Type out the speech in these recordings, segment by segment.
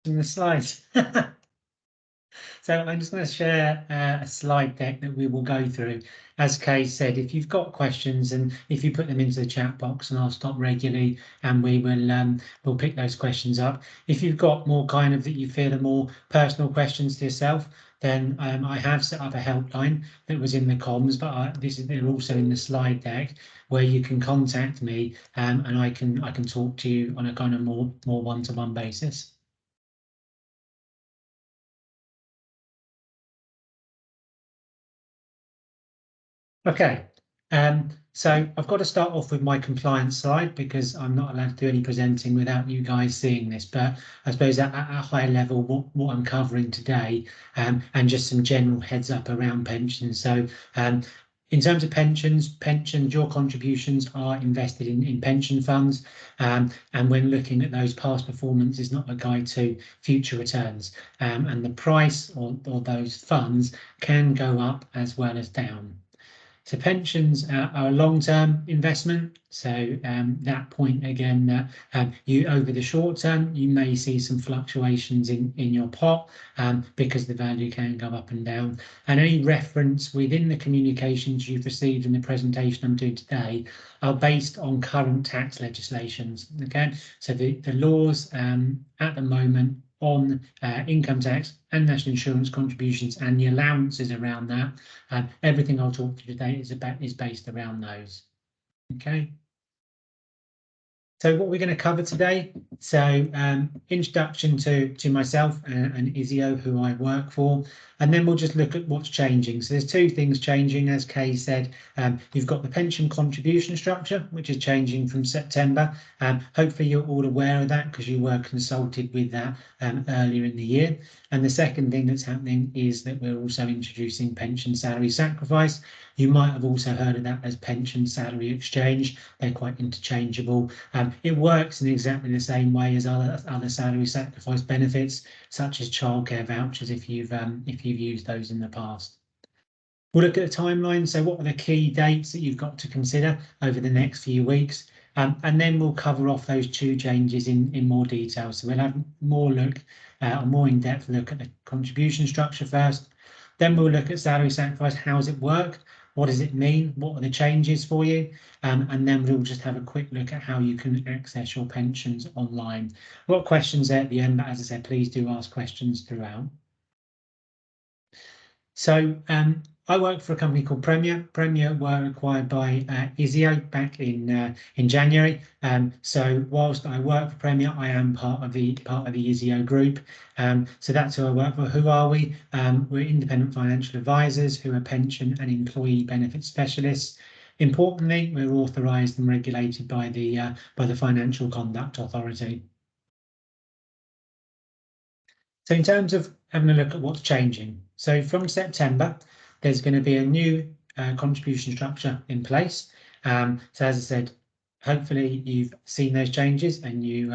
posting the slides. So I'm just going to share a slide deck that we will go through. As Kay said, if you've got questions and if you put them into the chat box, and I'll stop regularly and we will we'll pick those questions up. If you've got more kind of that you feel are more personal questions to yourself, then I have set up a helpline that was in the comms, but they're also in the slide deck where you can contact me and I can talk to you on a kind of more one-to-one basis. Okay, so I've got to start off with my compliance slide because I'm not allowed to do any presenting without you guys seeing this. But I suppose at a high level, what I'm covering today, and just some general heads up around pensions. So in terms of pensions, your contributions are invested in pension funds, and when looking at those past performance is not a guide to future returns, and the price or those funds can go up as well as down. So pensions are a long-term investment. So that point again, that you over the short term, you may see some fluctuations in your pot because the value can go up and down. And any reference within the communications you've received in the presentation I'm doing today are based on current tax legislations. Okay, so the laws at the moment on income tax and national insurance contributions and the allowances around that. Everything I'll talk to you today is based around those. Okay. So what we're going to cover today, so introduction to myself and Isio, who I work for, and then we'll just look at what's changing. So there's two things changing, as Kay said. You've got the pension contribution structure, which is changing from September. Hopefully you're all aware of that because you were consulted with that earlier in the year. And the second thing that's happening is that we're also introducing pension salary sacrifice. You might have also heard of that as pension salary exchange. They're quite interchangeable. It works in exactly the same way as other salary sacrifice benefits, such as childcare vouchers, if you've used those in the past. We'll look at the timeline. So what are the key dates that you've got to consider over the next few weeks? And then we'll cover off those two changes in more detail. So we'll have a more in-depth look at the contribution structure first. Then we'll look at salary sacrifice. How does it work? What does it mean? What are the changes for you? And then we'll just have a quick look at how you can access your pensions online. I've got questions there at the end, but as I said, please do ask questions throughout. So I work for a company called Premier. Premier were acquired by Isio back in January. So whilst I work for Premier, I am part of the Isio group. So that's who I work for. Who are we? We're independent financial advisors who are pension and employee benefit specialists. Importantly, we're authorised and regulated by the Financial Conduct Authority. So in terms of having a look at what's changing, so from September, there's going to be a new contribution structure in place. So as I said, hopefully you've seen those changes and you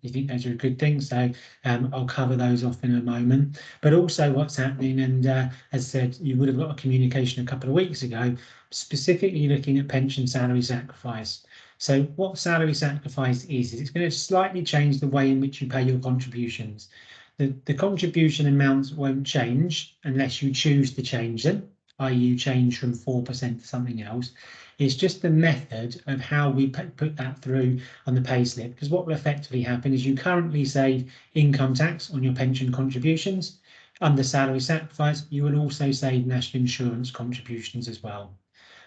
think those are a good thing. So I'll cover those off in a moment. But also what's happening, and as I said, you would have got a communication a couple of weeks ago, specifically looking at pension salary sacrifice. So what salary sacrifice is it's going to slightly change the way in which you pay your contributions. The contribution amounts won't change unless you choose to change them, i.e. you change from 4% to something else. It's just the method of how we put that through on the payslip, because what will effectively happen is you currently save income tax on your pension contributions. Under salary sacrifice, you will also save national insurance contributions as well.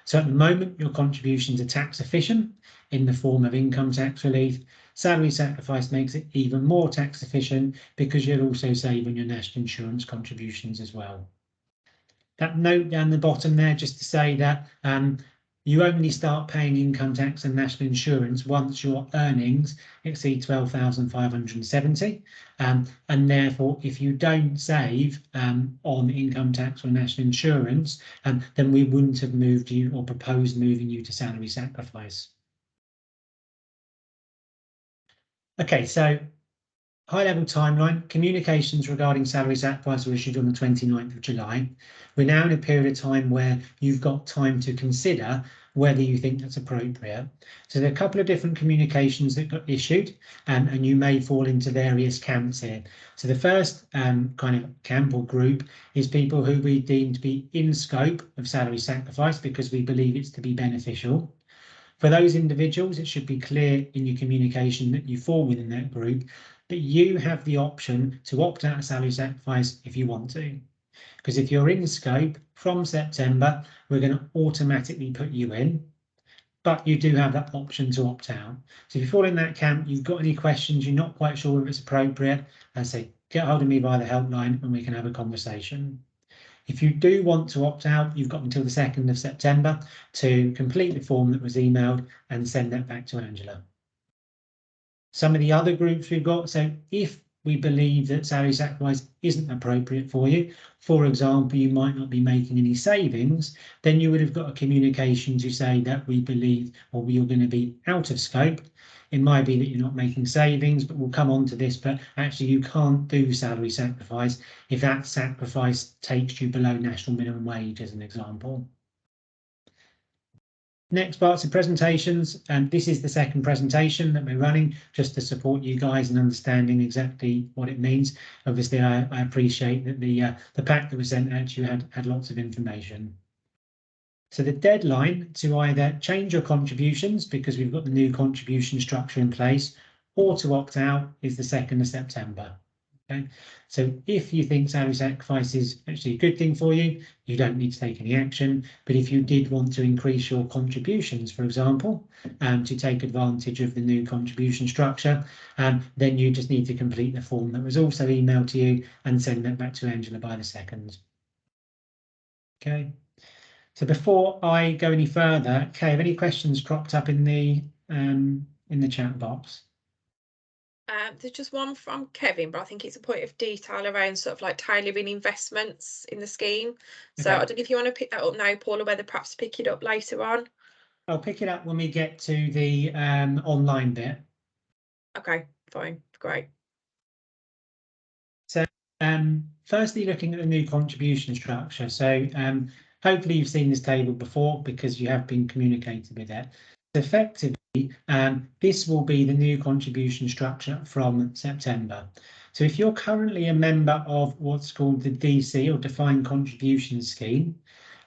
So at the moment, your contributions are tax efficient in the form of income tax relief. Salary sacrifice makes it even more tax efficient because you'll also save on your national insurance contributions as well. That note down the bottom there, just to say that you only start paying income tax and national insurance once your earnings exceed 12,570, and therefore if you don't save on income tax or national insurance, then we wouldn't have moved you or proposed moving you to salary sacrifice. Okay, so high-level timeline. Communications regarding salary sacrifice were issued on the 29th of July. We're now in a period of time where you've got time to consider whether you think that's appropriate. So there are a couple of different communications that got issued, and you may fall into various camps here. So the first kind of camp or group is people who we deem to be in scope of salary sacrifice because we believe it's to be beneficial. For those individuals, it should be clear in your communication that you fall within that group, but you have the option to opt out of salary sacrifice if you want to. Because if you're in scope from September, we're going to automatically put you in, but you do have that option to opt out. So if you fall in that camp, you've got any questions, you're not quite sure if it's appropriate, and say, get hold of me via the helpline and we can have a conversation. If you do want to opt out, you've got until the 2nd of September to complete the form that was emailed and send that back to Angela. Some of the other groups we've got, so if we believe that salary sacrifice isn't appropriate for you, for example, you might not be making any savings, then you would have got a communication to say that we believe or you're going to be out of scope. It might be that you're not making savings, but we'll come on to this, but actually you can't do salary sacrifice if that sacrifice takes you below national minimum wage, as an example. Next part's the presentations, and this is the second presentation that we're running just to support you guys in understanding exactly what it means. Obviously, I appreciate that the pack that was sent out to you had lots of information. So the deadline to either change your contributions because we've got the new contribution structure in place, or to opt out is the 2nd of September. Okay, so if you think salary sacrifice is actually a good thing for you, you don't need to take any action. But if you did want to increase your contributions, for example, to take advantage of the new contribution structure, then you just need to complete the form that was also emailed to you and send that back to Angela by the 2nd. Okay. So before I go any further, Kay, have any questions cropped up in the chat box? There's just one from Kevin, but I think it's a point of detail around sort of like tailoring investments in the scheme. So Okay. I don't know if you want to pick that up now, Paul, or whether perhaps pick it up later on. I'll pick it up when we get to the online bit. Okay, fine, great. So firstly, looking at the new contribution structure. So hopefully you've seen this table before because you have been communicated with it. Effectively, this will be the new contribution structure from September. So if you're currently a member of what's called the DC or Defined Contribution Scheme,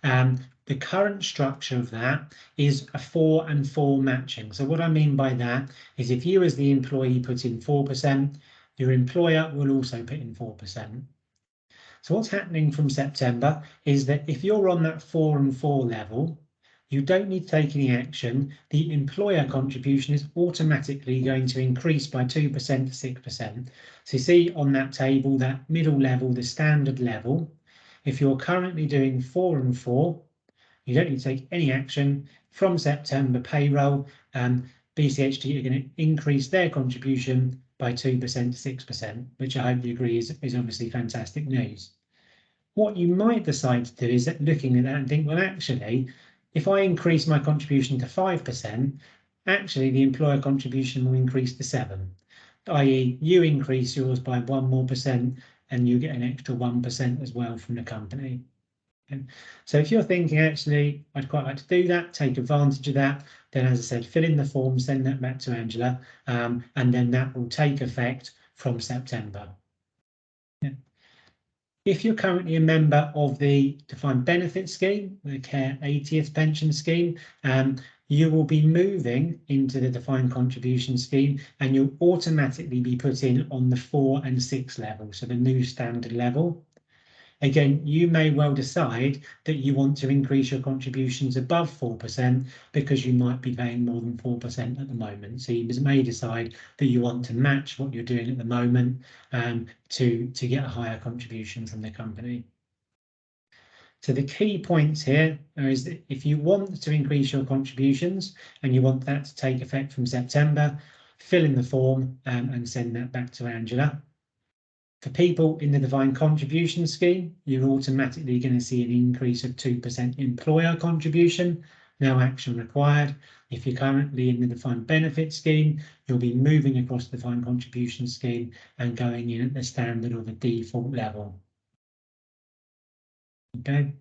the current structure of that is a 4 and 4 matching. So what I mean by that is if you as the employee put in 4%, your employer will also put in 4%. So what's happening from September is that if you're on that 4 and 4 level, you don't need to take any action. The employer contribution is automatically going to increase by 2% to 6%. So you see on that table, that middle level, the standard level, if you're currently doing 4 and 4, you don't need to take any action. From September payroll, BCHT are going to increase their contribution by 2% to 6%, which I hope you agree is obviously fantastic news. What you might decide to do is that looking at that and think, well, actually, if I increase my contribution to 5%, actually the employer contribution will increase to 7%, i.e. you increase yours by 1% more and you get an extra 1% as well from the company. So if you're thinking, actually, I'd quite like to do that, take advantage of that, then as I said, fill in the form, send that back to Angela, and then that will take effect from September. Yeah. If you're currently a member of the Defined Benefit Scheme, the Care 80th Pension Scheme, you will be moving into the Defined Contribution Scheme and you'll automatically be put in on the 4 and 6 level, so the new standard level. Again, you may well decide that you want to increase your contributions above 4% because you might be paying more than 4% at the moment. So you may decide that you want to match what you're doing at the moment to get a higher contribution from the company. So the key points here is that if you want to increase your contributions and you want that to take effect from September, fill in the form and send that back to Angela. For people in the Defined Contribution Scheme, you're automatically going to see an increase of 2% employer contribution, no action required. If you're currently in the Defined Benefit Scheme, you'll be moving across the Defined Contribution Scheme and going in at the standard or the default level. Okay.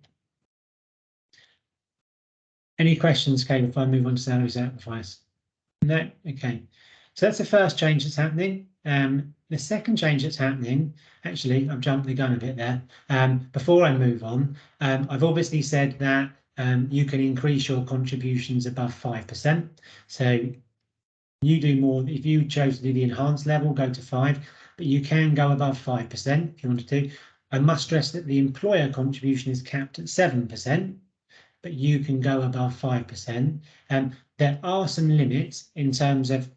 Any questions, Kate, if I move on to salary sacrifice? No? Okay. So that's the first change that's happening. The second change that's happening, actually, I've jumped the gun a bit there. Before I move on, I've obviously said that you can increase your contributions above 5%. So you do more, if you chose to do the enhanced level, go to 5%, but you can go above 5% if you wanted to. I must stress that the employer contribution is capped at 7%, but you can go above 5%. There are some limits in terms of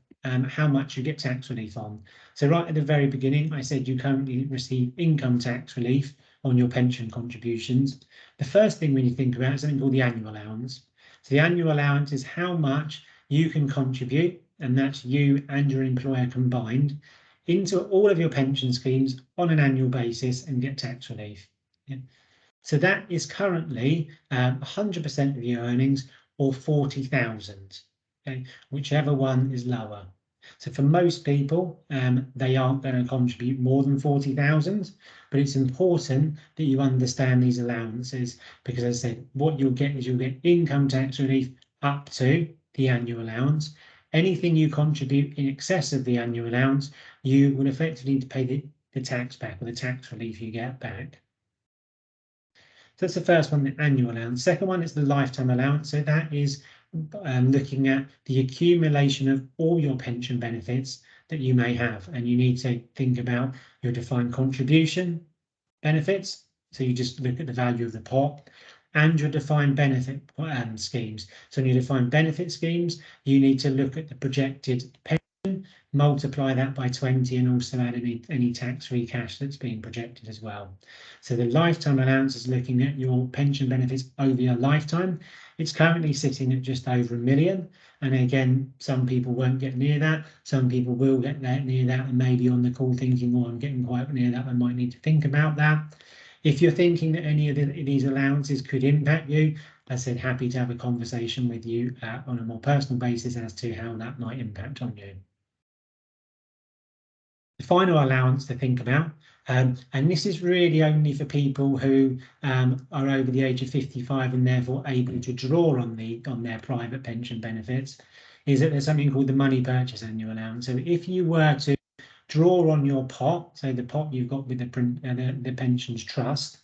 how much you get tax relief on. So right at the very beginning, I said you currently receive income tax relief on your pension contributions. The first thing when you think about is something called the annual allowance. So the annual allowance is how much you can contribute, and that's you and your employer combined, into all of your pension schemes on an annual basis and get tax relief. Yeah. So that is currently 100% of your earnings or 40,000, okay, whichever one is lower. So for most people, they aren't going to contribute more than 40,000, but it's important that you understand these allowances because, as I said, what you'll get is you'll get income tax relief up to the annual allowance. Anything you contribute in excess of the annual allowance, you will effectively need to pay the tax back, or the tax relief you get back. So that's the first one, the annual allowance. Second one is the lifetime allowance. So that is looking at the accumulation of all your pension benefits that you may have. And you need to think about your defined contribution benefits. So you just look at the value of the pot and your defined benefit schemes. So in your defined benefit schemes, you need to look at the projected pension, multiply that by 20 and also add any tax-free cash that's being projected as well. So the lifetime allowance is looking at your pension benefits over your lifetime. It's currently sitting at just over £1 million. And again, some people won't get near that. Some people will get near that and maybe on the call thinking, oh, I'm getting quite near that. I might need to think about that. If you're thinking that any of these allowances could impact you, as I said, happy to have a conversation with you on a more personal basis as to how that might impact on you. The final allowance to think about, and this is really only for people who are over the age of 55 and therefore able to draw on their private pension benefits, is that there's something called the money purchase annual allowance. So if you were to draw on your pot, so the pot you've got with the pensions trust,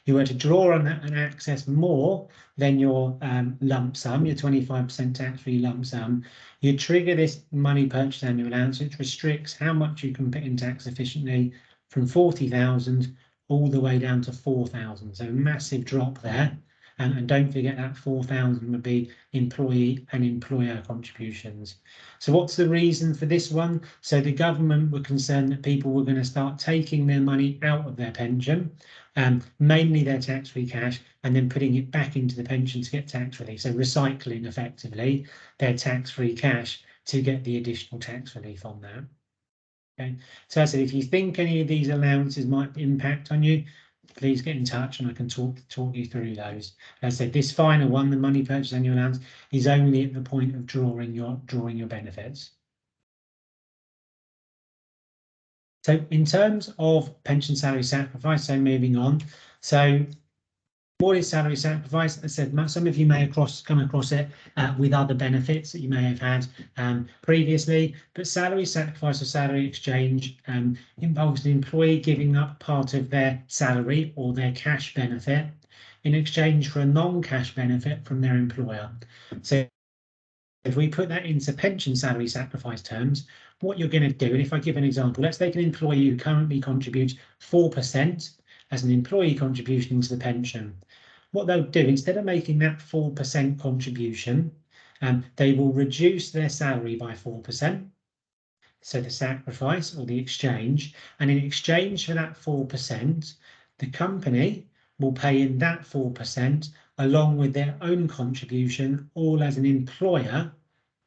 you were to draw on that and access more than your lump sum, your 25% tax-free lump sum, you trigger this money purchase annual allowance, which restricts how much you can put in tax efficiently from 40,000 all the way down to 4,000. So massive drop there. And don't forget that 4,000 would be employee and employer contributions. So what's the reason for this one? So the government were concerned that people were going to start taking their money out of their pension, mainly their tax-free cash, and then putting it back into the pension to get tax relief. So recycling effectively their tax-free cash to get the additional tax relief on that. Okay, so as I said, if you think any of these allowances might impact on you, please get in touch and I can talk you through those. As I said, this final one, the money purchase annual allowance, is only at the point of drawing your benefits. So in terms of pension salary sacrifice, so moving on. So what is salary sacrifice? As I said, some of you may come across it with other benefits that you may have had previously, but salary sacrifice or salary exchange involves the employee giving up part of their salary or their cash benefit in exchange for a non-cash benefit from their employer. So if we put that into pension salary sacrifice terms, what you're going to do, and if I give an example, let's take an employee who currently contributes 4% as an employee contribution into the pension. What they'll do, instead of making that 4% contribution, they will reduce their salary by 4%. So the sacrifice or the exchange, and in exchange for that 4%, the company will pay in that 4% along with their own contribution, all as an employer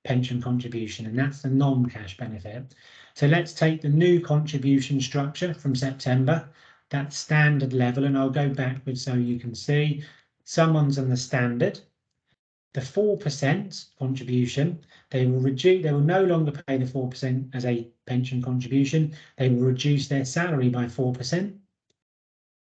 pension contribution, and that's the non-cash benefit. So let's take the new contribution structure from September, that standard level, and I'll go backwards so you can see someone's on the standard. The 4% contribution, they will no longer pay the 4% as a pension contribution. They will reduce their salary by 4%.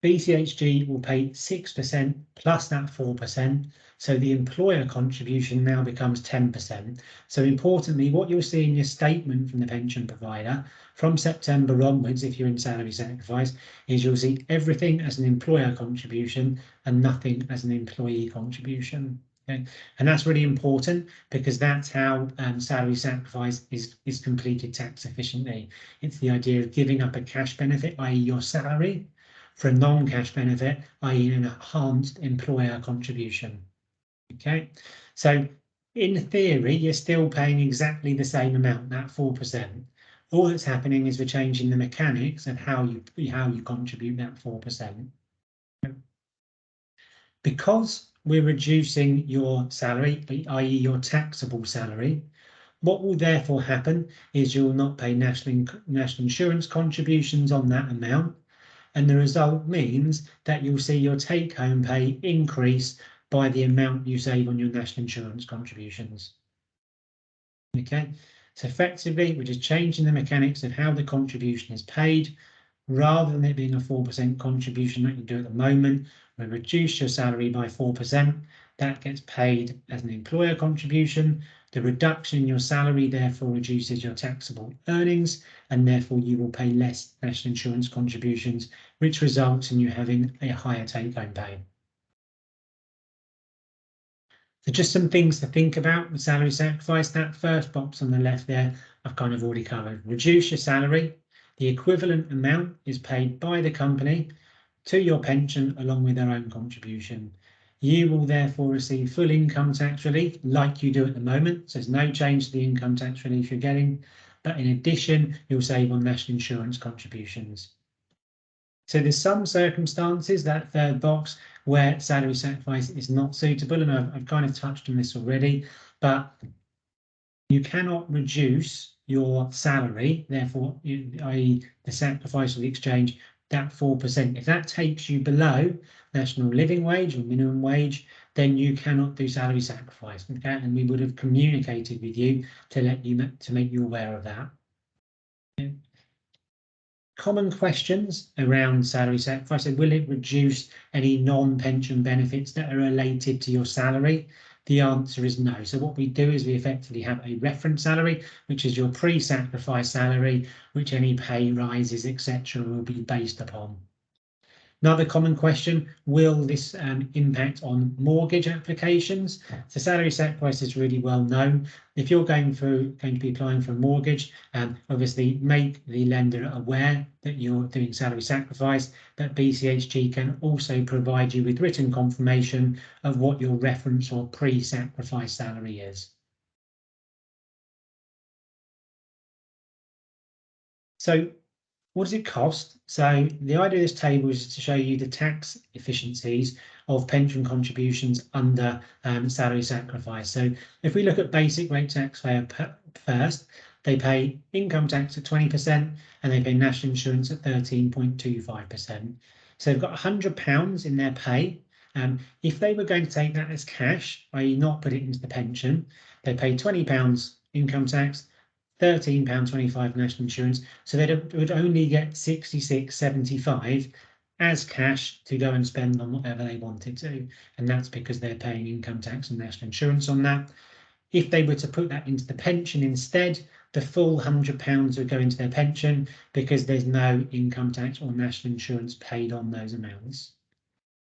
BCHG will pay 6% plus that 4%. So the employer contribution now becomes 10%. So importantly, what you'll see in your statement from the pension provider from September onwards, if you're in salary sacrifice, is you'll see everything as an employer contribution and nothing as an employee contribution. Okay? And that's really important because that's how salary sacrifice is completed tax efficiently. It's the idea of giving up a cash benefit, i.e. your salary, for a non-cash benefit, i.e. an enhanced employer contribution. Okay, so in theory, you're still paying exactly the same amount, that 4%. All that's happening is we're changing the mechanics of how you contribute that 4%. Because we're reducing your salary, i.e. your taxable salary, what will therefore happen is you'll not pay national insurance contributions on that amount, and the result means that you'll see your take-home pay increase by the amount you save on your national insurance contributions. Okay, so effectively we're just changing the mechanics of how the contribution is paid. Rather than it being a 4% contribution like you do at the moment, we reduce your salary by 4%. That gets paid as an employer contribution. The reduction in your salary therefore reduces your taxable earnings, and therefore you will pay less national insurance contributions, which results in you having a higher take-home pay. So just some things to think about with salary sacrifice. That first box on the left there, I've kind of already covered. Reduce your salary. The equivalent amount is paid by the company to your pension along with their own contribution. You will therefore receive full income tax relief like you do at the moment. So there's no change to the income tax relief you're getting. But in addition, you'll save on national insurance contributions. So there's some circumstances, that third box, where salary sacrifice is not suitable, and I've kind of touched on this already, but you cannot reduce your salary, therefore, i.e. the sacrifice of the exchange, that 4%. If that takes you below national living wage or minimum wage, then you cannot do salary sacrifice. Okay, and we would have communicated with you to make you aware of that. Common questions around salary sacrifice. Will it reduce any non-pension benefits that are related to your salary? The answer is no. So what we do is we effectively have a reference salary, which is your pre-sacrifice salary, which any pay rises, etc., will be based upon. Another common question, will this impact on mortgage applications? So salary sacrifice is really well known. If you're going to be applying for a mortgage, obviously make the lender aware that you're doing salary sacrifice, but BCHG can also provide you with written confirmation of what your reference or pre-sacrifice salary is. So what does it cost? So the idea of this table is to show you the tax efficiencies of pension contributions under salary sacrifice. So if we look at basic rate taxpayer first, they pay income tax at 20% and they pay national insurance at 13.25%. So they've got £100 in their pay. If they were going to take that as cash, i.e. not put it into the pension, they pay £20 income tax, £13.25 national insurance, so they would only get £66.75 as cash to go and spend on whatever they wanted to, and that's because they're paying income tax and national insurance on that. If they were to put that into the pension instead, the full £100 would go into their pension because there's no income tax or national insurance paid on those amounts.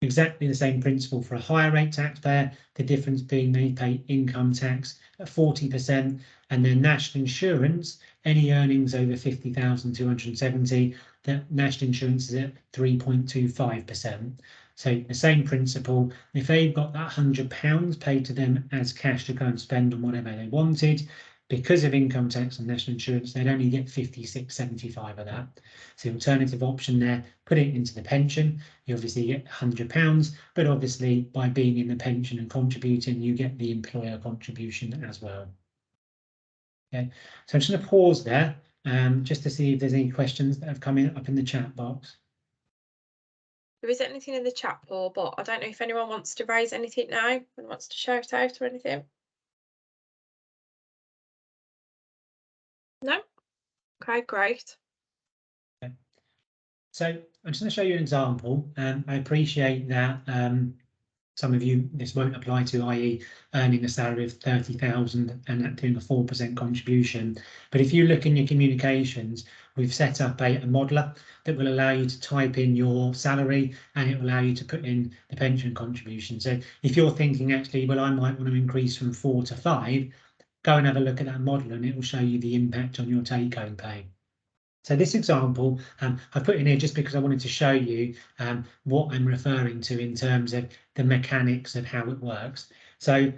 Exactly the same principle for a higher rate taxpayer, the difference being they pay income tax at 40% and their national insurance, any earnings over 50,270, the national insurance is at 3.25%. So the same principle, if they've got that £100 paid to them as cash to go and spend on whatever they wanted, because of income tax and national insurance, they'd only get 56.75 of that. So the alternative option there, put it into the pension. You obviously get £100, but obviously by being in the pension and contributing, you get the employer contribution as well. Okay, so I'm just going to pause there just to see if there's any questions that have come in up in the chat box. There isn't anything in the chat, Paul, but I don't know if anyone wants to raise anything now and wants to shout out or anything. No? Okay, great. Okay. So I'm just going to show you an example. I appreciate that some of you this won't apply to, i.e. earning a salary of 30,000 and doing a 4% contribution. But if you look in your communications, we've set up a modeler that will allow you to type in your salary and it will allow you to put in the pension contribution. So if you're thinking actually, well, I might want to increase from 4 to 5, go and have a look at that model and it will show you the impact on your take-home pay. So this example I put in here just because I wanted to show you what I'm referring to in terms of the mechanics of how it works. So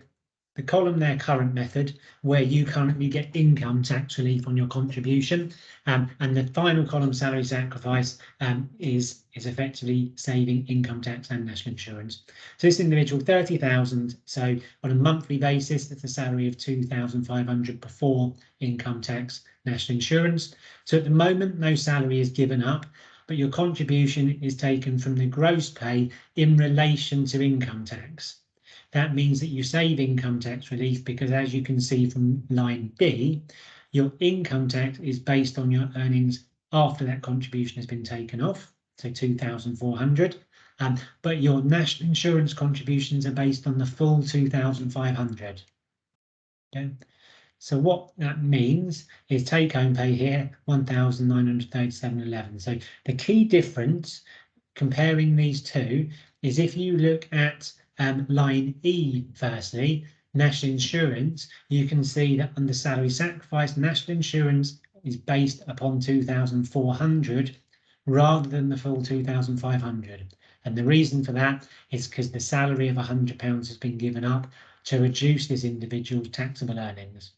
the column there, current method, where you currently get income tax relief on your contribution, and the final column, salary sacrifice, is effectively saving income tax and national insurance. So this individual, 30,000, so on a monthly basis, that's a salary of 2,500 before income tax, national insurance. So at the moment, no salary is given up, but your contribution is taken from the gross pay in relation to income tax. That means that you save income tax relief because, as you can see from line B, your income tax is based on your earnings after that contribution has been taken off, so 2,400, but your national insurance contributions are based on the full 2,500. Okay. So what that means is take-home pay here, 1,937.11. So the key difference comparing these two is if you look at line E firstly, national insurance, you can see that under salary sacrifice, national insurance is based upon 2,400 rather than the full 2,500. And the reason for that is because the salary of £100 has been given up to reduce this individual's taxable earnings.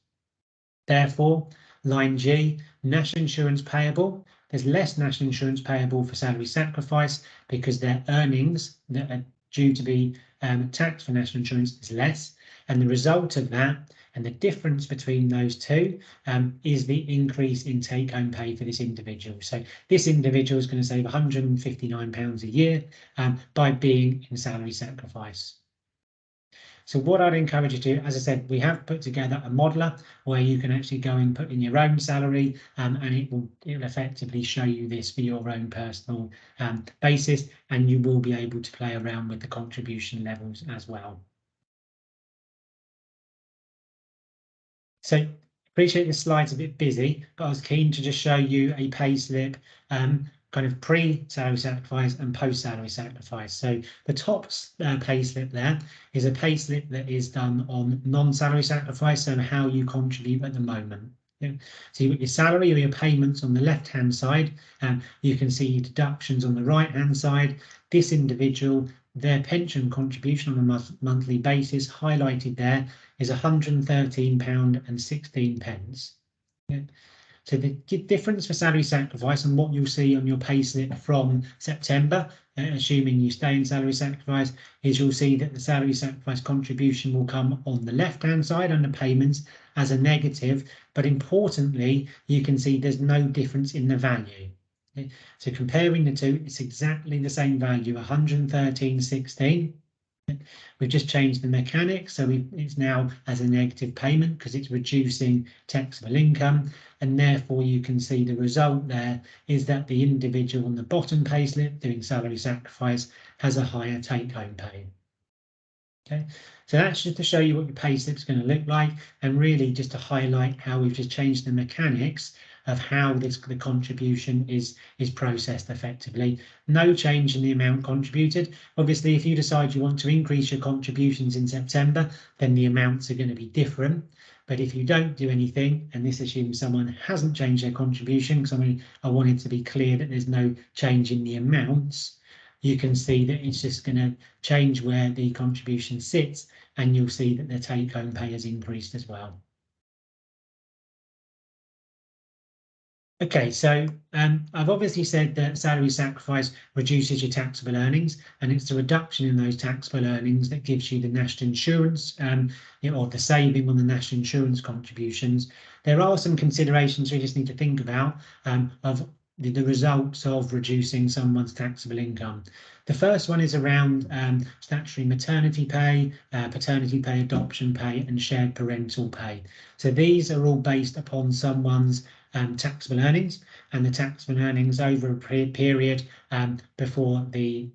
Therefore, line G, national insurance payable. There's less national insurance payable for salary sacrifice because their earnings that are due to be taxed for national insurance is less. And the result of that and the difference between those two is the increase in take-home pay for this individual. So this individual is going to save £159 a year by being in salary sacrifice. So what I'd encourage you to do, as I said, we have put together a modeler where you can actually go and put in your own salary and it will effectively show you this for your own personal basis, and you will be able to play around with the contribution levels as well. So appreciate the slide's a bit busy, but I was keen to just show you a pay slip kind of pre-salary sacrifice and post-salary sacrifice. So the top pay slip there is a pay slip that is done on non-salary sacrifice, so how you contribute at the moment. Yeah. So you've got your salary or your payments on the left-hand side, and you can see your deductions on the right-hand side. This individual, their pension contribution on a monthly basis, highlighted there, is £113.16. Yeah. So the difference for salary sacrifice and what you'll see on your payslip from September, assuming you stay in salary sacrifice, is you'll see that the salary sacrifice contribution will come on the left-hand side under payments as a negative, but importantly, you can see there's no difference in the value. Okay? So comparing the two, it's exactly the same value, 113.16. We've just changed the mechanics, so it's now as a negative payment because it's reducing taxable income, and therefore you can see the result there is that the individual on the bottom payslip doing salary sacrifice has a higher take-home pay. Okay, so that's just to show you what your payslip is going to look like, and really just to highlight how we've just changed the mechanics of how the contribution is processed effectively. No change in the amount contributed. Obviously, if you decide you want to increase your contributions in September, then the amounts are going to be different. But if you don't do anything, and this assumes someone hasn't changed their contribution, because I wanted to be clear that there's no change in the amounts, you can see that it's just going to change where the contribution sits, and you'll see that the take-home pay has increased as well. Okay, so I've obviously said that salary sacrifice reduces your taxable earnings, and it's the reduction in those taxable earnings that gives you the national insurance or the saving on the national insurance contributions. There are some considerations we just need to think about of the results of reducing someone's taxable income. The first one is around statutory maternity pay, paternity pay, adoption pay, and shared parental pay. So these are all based upon someone's taxable earnings, and the taxable earnings over a period before the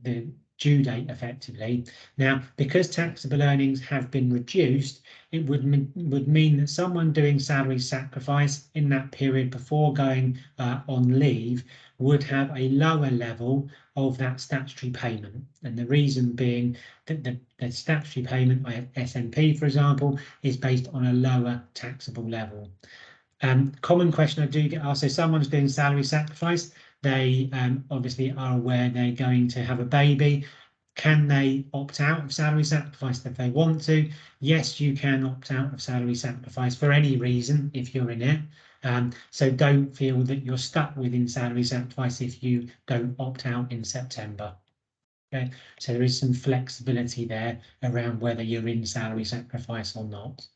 due date effectively. Now, because taxable earnings have been reduced, it would mean that someone doing salary sacrifice in that period before going on leave would have a lower level of that statutory payment. And the reason being that the statutory payment by SNP, for example, is based on a lower taxable level. Common question I do get asked, so someone's doing salary sacrifice, they obviously are aware they're going to have a baby. Can they opt out of salary sacrifice if they want to? Yes, you can opt out of salary sacrifice for any reason if you're in it. So don't feel that you're stuck within salary sacrifice if you don't opt out in September. Okay, so there is some flexibility there around whether you're in salary sacrifice or not.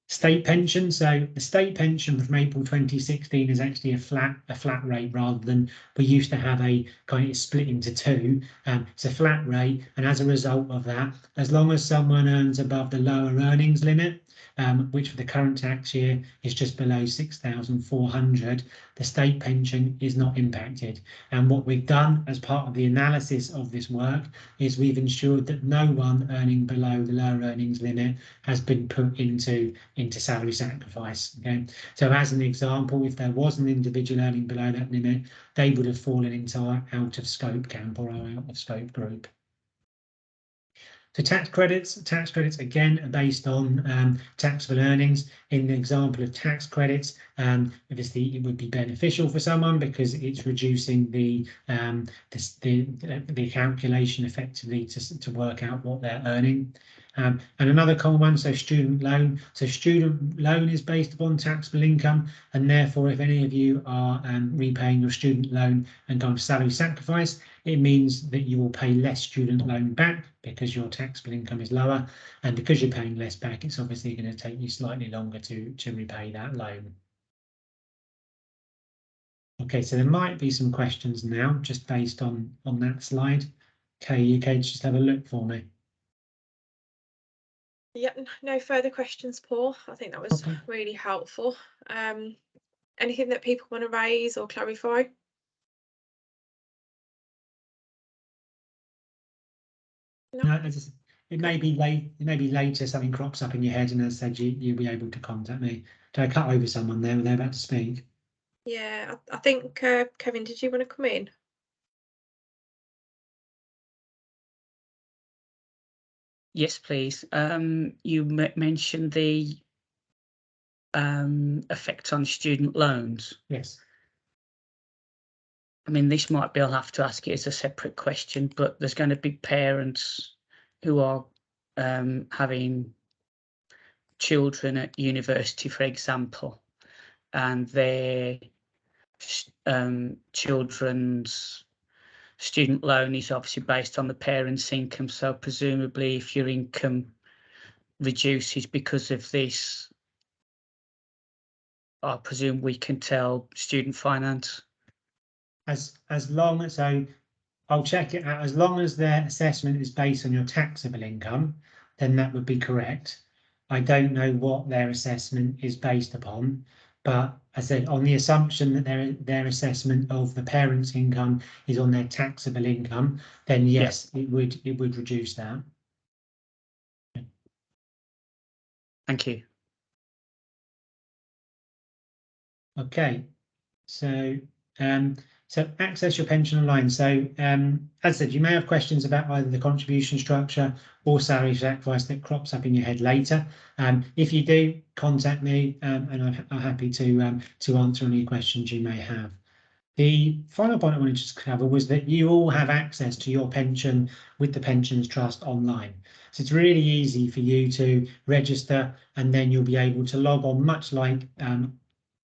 State pension, so the state pension from April 2016 is actually a flat rate rather than we used to have a kind of split into two. It's a flat rate, and as a result of that, as long as someone earns above the lower earnings limit, which for the current tax year is just below 6,400, the state pension is not impacted. And what we've done as part of the analysis of this work is we've ensured that no one earning below the lower earnings limit has been put into salary sacrifice. Okay, so as an example, if there was an individual earning below that limit, they would have fallen into our out of scope camp or our out of scope group. So tax credits again are based on taxable earnings. In the example of tax credits, obviously it would be beneficial for someone because it's reducing the calculation effectively to work out what they're earning. And another common one, so student loan. So student loan is based upon taxable income, and therefore if any of you are repaying your student loan and going to salary sacrifice, it means that you will pay less student loan back because your taxable income is lower, and because you're paying less back, it's obviously going to take you slightly longer to repay that loan. Okay, so there might be some questions now just based on that slide. Okay, you can just have a look for me. Yep, no further questions, Paul. I think that was really helpful. Anything that people want to raise or clarify? No, it may be late. It may be later. Something crops up in your head, and as I said, you'll be able to contact me. Did I cut over someone there? Were they about to speak? Yeah, I think Kevin, did you want to come in? Yes, please. You mentioned the effect on student loans. Yes. I mean, this might be, I'll have to ask it as a separate question, but there's going to be parents who are having children at university, for example, and their children's student loan is obviously based on the parents' income. So presumably if your income reduces because of this, I presume we can tell student finance. As long as, so I'll check it out. As long as their assessment is based on your taxable income, then that would be correct. I don't know what their assessment is based upon, but as I said, on the assumption that their assessment of the parents' income is on their taxable income, then yes, it would reduce that. Thank you. Okay, so access your pension online. So as I said, you may have questions about either the contribution structure or salary sacrifice that crops up in your head later. If you do, contact me and I'm happy to answer any questions you may have. The final point I wanted to cover was that you all have access to your pension with the Pensions Trust online. So it's really easy for you to register, and then you'll be able to log on, much like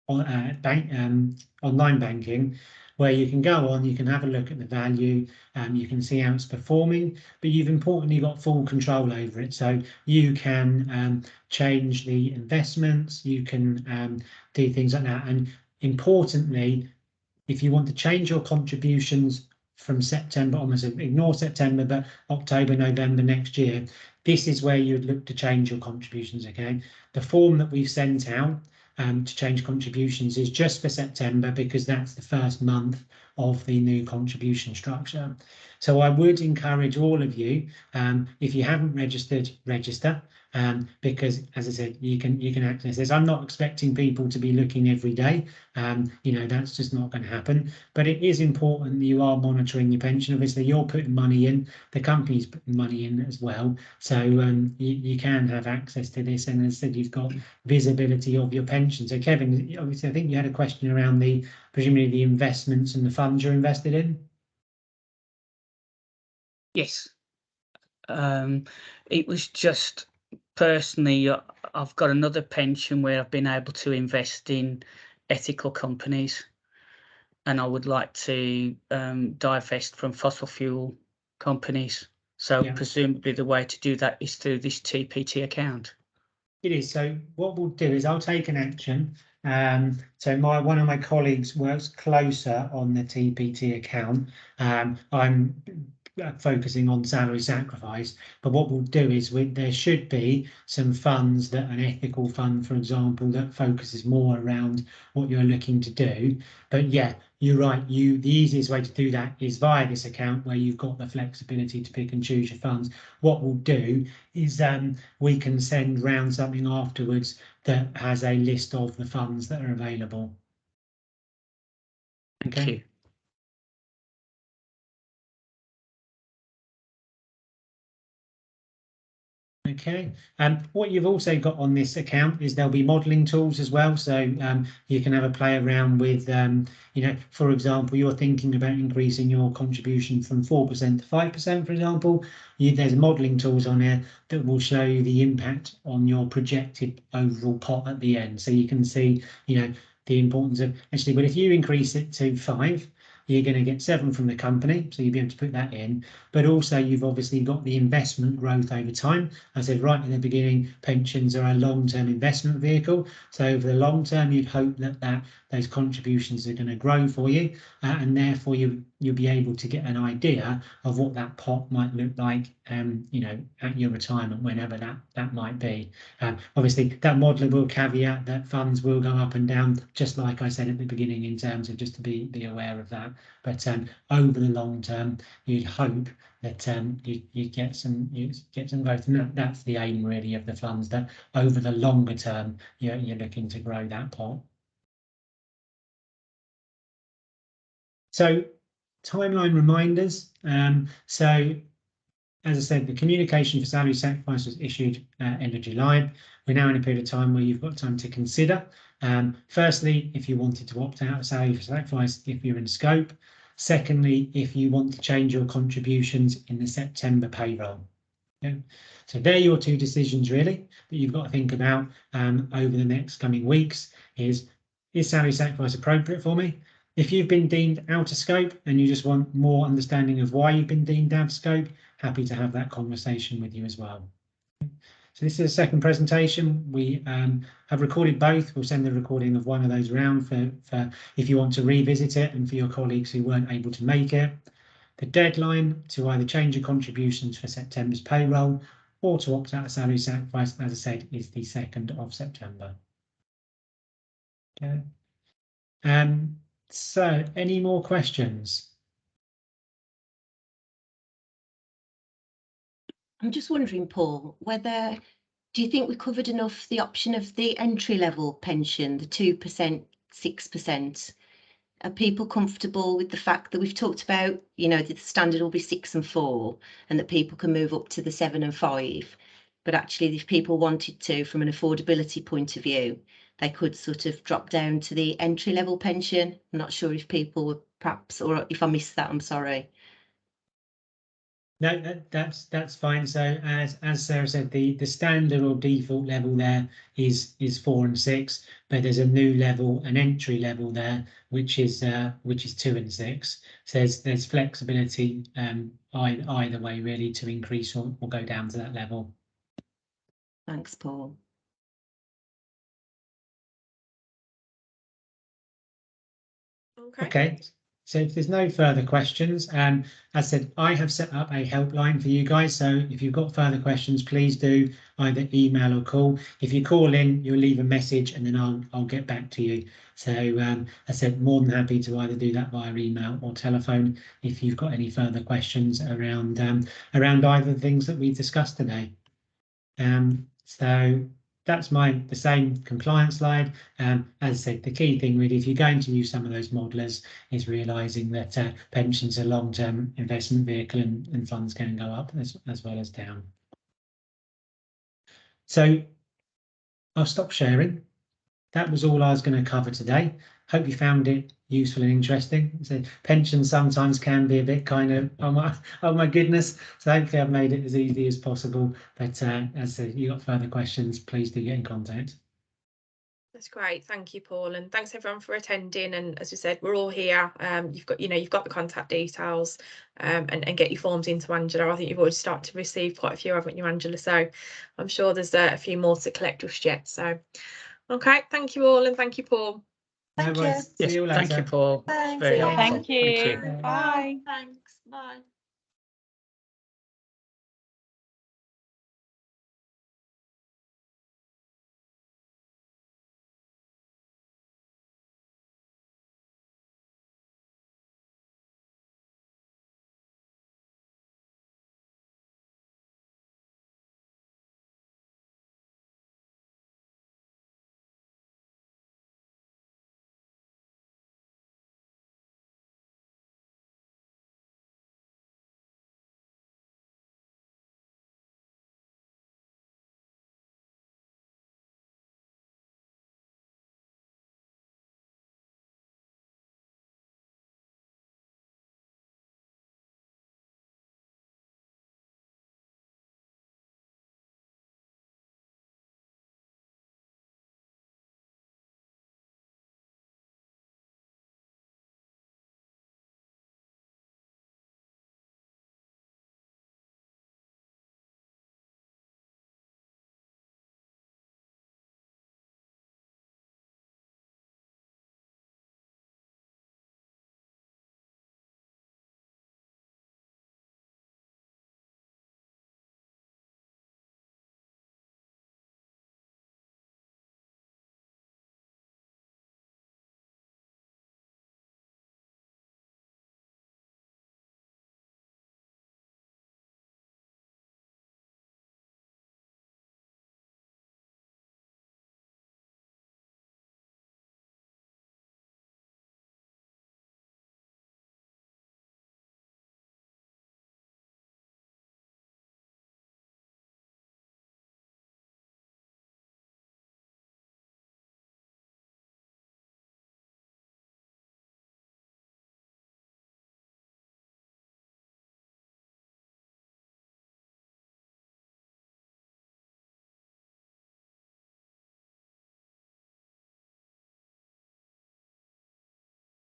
online banking, where you can go on, you can have a look at the value, you can see how it's performing, but you've importantly got full control over it. So you can change the investments, you can do things like that. And importantly, if you want to change your contributions from September, almost ignore September, but October, November next year, this is where you'd look to change your contributions. Okay, the form that we've sent out to change contributions is just for September, because that's the first month of the new contribution structure. So I would encourage all of you, if you haven't registered, register, because as I said, you can access this. I'm not expecting people to be looking every day. You know, that's just not going to happen. But it is important that you are monitoring your pension. Obviously, you're putting money in, the company's putting money in as well. So you can have access to this. And as I said, you've got visibility of your pension. So Kevin, obviously, I think you had a question around presumably the investments and the funds you're invested in. Yes. It was just personally, I've got another pension where I've been able to invest in ethical companies, and I would like to divest from fossil fuel companies. So Yeah. presumably the way to do that is through this TPT account. It is. So what we'll do is I'll take an action. So one of my colleagues works closer on the TPT account. I'm focusing on salary sacrifice, but what we'll do is there should be some funds, that an ethical fund, for example, that focuses more around what you're looking to do. But yeah, you're right. The easiest way to do that is via this account, where you've got the flexibility to pick and choose your funds. What we'll do is we can send round something afterwards that has a list of the funds that are available. Thank Okay. you. Okay, what you've also got on this account is there'll be modelling tools as well. So you can have a play around with, you know, for example, you're thinking about increasing your contribution from 4% to 5%, for example. There's modelling tools on here that will show you the impact on your projected overall pot at the end. So you can see, you know, the importance of actually, but if you increase it to 5, you're going to get 7 from the company, so you'll be able to put that in. But also you've obviously got the investment growth over time. I said right in the beginning, pensions are a long-term investment vehicle. So over the long term, you'd hope that those contributions are going to grow for you, and therefore you'll be able to get an idea of what that pot might look like, you know, at your retirement, whenever that might be. Obviously, that modeler will caveat that funds will go up and down, just like I said at the beginning, in terms of just to be aware of that. But over the long term, you'd hope that you get some growth, and that's the aim really of the funds, that over the longer term you're looking to grow that pot. So timeline reminders. So as I said, the communication for salary sacrifice was issued end of July. We're now in a period of time where you've got time to consider. Firstly, if you wanted to opt out of salary for sacrifice, if you're in scope. Secondly, if you want to change your contributions in the September payroll. Okay. So they're your two decisions really that you've got to think about over the next coming weeks. Is salary sacrifice appropriate for me? If you've been deemed out of scope and you just want more understanding of why you've been deemed out of scope, happy to have that conversation with you as well. So this is a second presentation. We have recorded both. We'll send the recording of one of those around for if you want to revisit it, and for your colleagues who weren't able to make it. The deadline to either change your contributions for September's payroll or to opt out of salary sacrifice, as I said, is the 2nd of September. Okay. So any more questions? I'm just wondering, Paul, do you think we covered enough the option of the entry level pension, the 2%, 6%? Are people comfortable with the fact that we've talked about, you know, the standard will be 6 and 4, and that people can move up to the 7 and 5? But actually, if people wanted to, from an affordability point of view, they could sort of drop down to the entry level pension. I'm not sure if people were perhaps, or if I missed that, I'm sorry. No, that's fine. So as Sarah said, the standard or default level there is 4 and 6, but there's a new level, an entry level there, which is 2 and 6. So there's flexibility either way really, to increase or go down to that level. Thanks, Paul. Okay. Okay. So if there's no further questions, as I said, I have set up a helpline for you guys. So if you've got further questions, please do either email or call. If you call in, you'll leave a message and then I'll get back to you. So I said, more than happy to either do that via email or telephone if you've got any further questions around around either the things that we've discussed today. So that's the same compliance slide. As I said, the key thing really, if you're going to use some of those modelers, is realising that pensions are long-term investment vehicle and funds can go up as well as down. So I'll stop sharing. That was all I was going to cover today. Hope you found it useful and interesting. So pensions sometimes can be a bit kind of, oh my goodness. So hopefully I've made it as easy as possible. But as I said, if you've got further questions, please do get in contact. That's great. Thank you, Paul, and thanks everyone for attending. And as we said, we're all here. You've got the contact details, and get your forms into Angela. I think you've already started to receive quite a few, haven't you, Angela? So I'm sure there's a few more to collect just yet. So okay, thank you all, and thank you, Paul. Thank you. See Yes, you later. thank you, Paul. Thanks. Very Yeah. helpful. Thank you. Bye. Bye. Thanks. Bye.